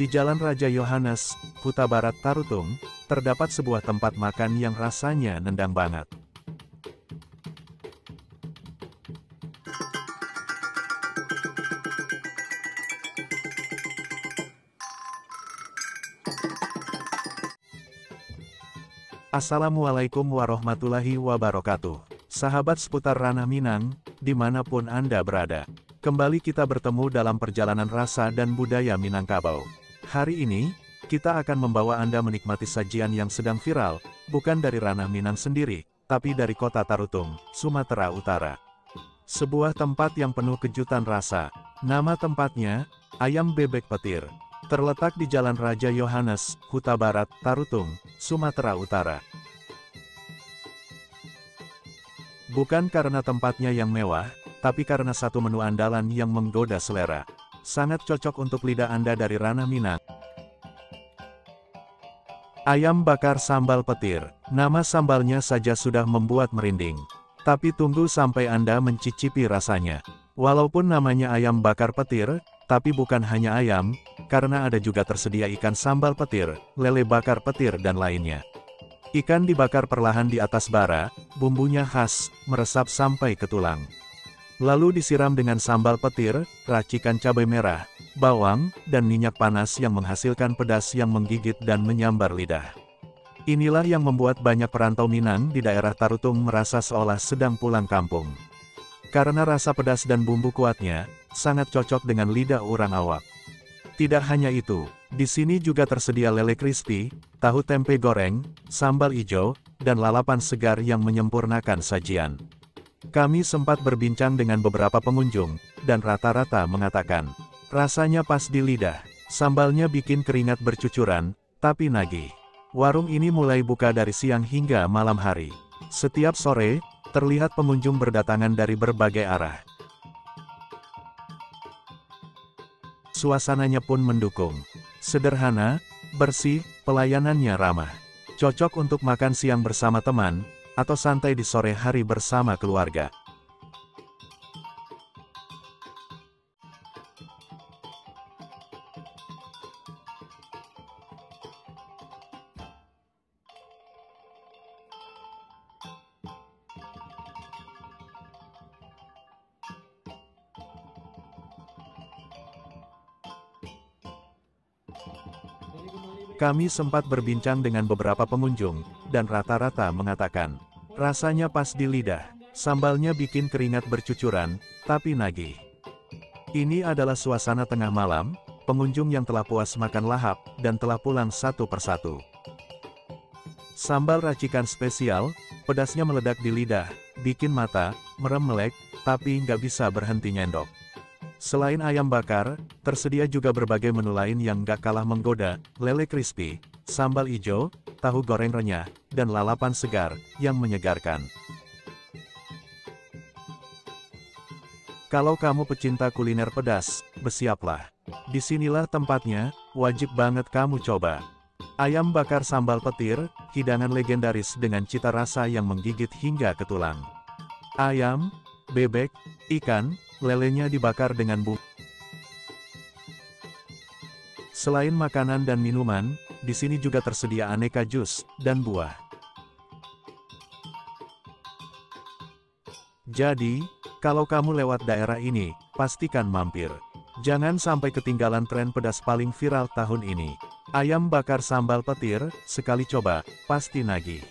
Di Jalan Raja Yohanes, Huta Barat Tarutung, terdapat sebuah tempat makan yang rasanya nendang banget. Assalamualaikum warahmatullahi wabarakatuh. Sahabat seputar Ranah Minang, dimanapun Anda berada. Kembali kita bertemu dalam perjalanan rasa dan budaya Minangkabau. Hari ini, kita akan membawa Anda menikmati sajian yang sedang viral, bukan dari Ranah Minang sendiri, tapi dari kota Tarutung, Sumatera Utara. Sebuah tempat yang penuh kejutan rasa. Nama tempatnya, Ayam Bebek Petir. Terletak di Jalan Raja Yohanes, Huta Barat, Tarutung, Sumatera Utara. Bukan karena tempatnya yang mewah, tapi karena satu menu andalan yang menggoda selera. Sangat cocok untuk lidah Anda dari Ranah Minang. Ayam bakar sambal petir. Nama sambalnya saja sudah membuat merinding. Tapi tunggu sampai Anda mencicipi rasanya. Walaupun namanya ayam bakar petir, tapi bukan hanya ayam, karena ada juga tersedia ikan sambal petir, lele bakar petir dan lainnya. Ikan dibakar perlahan di atas bara, bumbunya khas, meresap sampai ke tulang. Lalu disiram dengan sambal petir, racikan cabai merah, bawang, dan minyak panas yang menghasilkan pedas yang menggigit dan menyambar lidah. Inilah yang membuat banyak perantau Minang di daerah Tarutung merasa seolah sedang pulang kampung. Karena rasa pedas dan bumbu kuatnya, sangat cocok dengan lidah orang awak. Tidak hanya itu, di sini juga tersedia lele crispy, tahu tempe goreng, sambal ijo, dan lalapan segar yang menyempurnakan sajian. Kami sempat berbincang dengan beberapa pengunjung, dan rata-rata mengatakan, rasanya pas di lidah, sambalnya bikin keringat bercucuran, tapi nagih. Warung ini mulai buka dari siang hingga malam hari. Setiap sore, terlihat pengunjung berdatangan dari berbagai arah. Suasananya pun mendukung. Sederhana, bersih, pelayanannya ramah. Cocok untuk makan siang bersama teman, atau santai di sore hari bersama keluarga. Kami sempat berbincang dengan beberapa pengunjung, dan rata-rata mengatakan, rasanya pas di lidah, sambalnya bikin keringat bercucuran, tapi nagih. Ini adalah suasana tengah malam, pengunjung yang telah puas makan lahap, dan telah pulang satu persatu. Sambal racikan spesial, pedasnya meledak di lidah, bikin mata, merem melek, tapi nggak bisa berhenti nyendok. Selain ayam bakar, tersedia juga berbagai menu lain yang gak kalah menggoda, lele crispy, sambal ijo, tahu goreng renyah, dan lalapan segar, yang menyegarkan. Kalau kamu pecinta kuliner pedas, bersiaplah. Disinilah tempatnya, wajib banget kamu coba. Ayam bakar sambal petir, hidangan legendaris dengan cita rasa yang menggigit hingga ke tulang. Ayam, bebek, ikan, lelenya dibakar dengan bumbu. Selain makanan dan minuman, di sini juga tersedia aneka jus dan buah. Jadi, kalau kamu lewat daerah ini, pastikan mampir. Jangan sampai ketinggalan tren pedas paling viral tahun ini. Ayam bakar sambal petir, sekali coba, pasti nagih.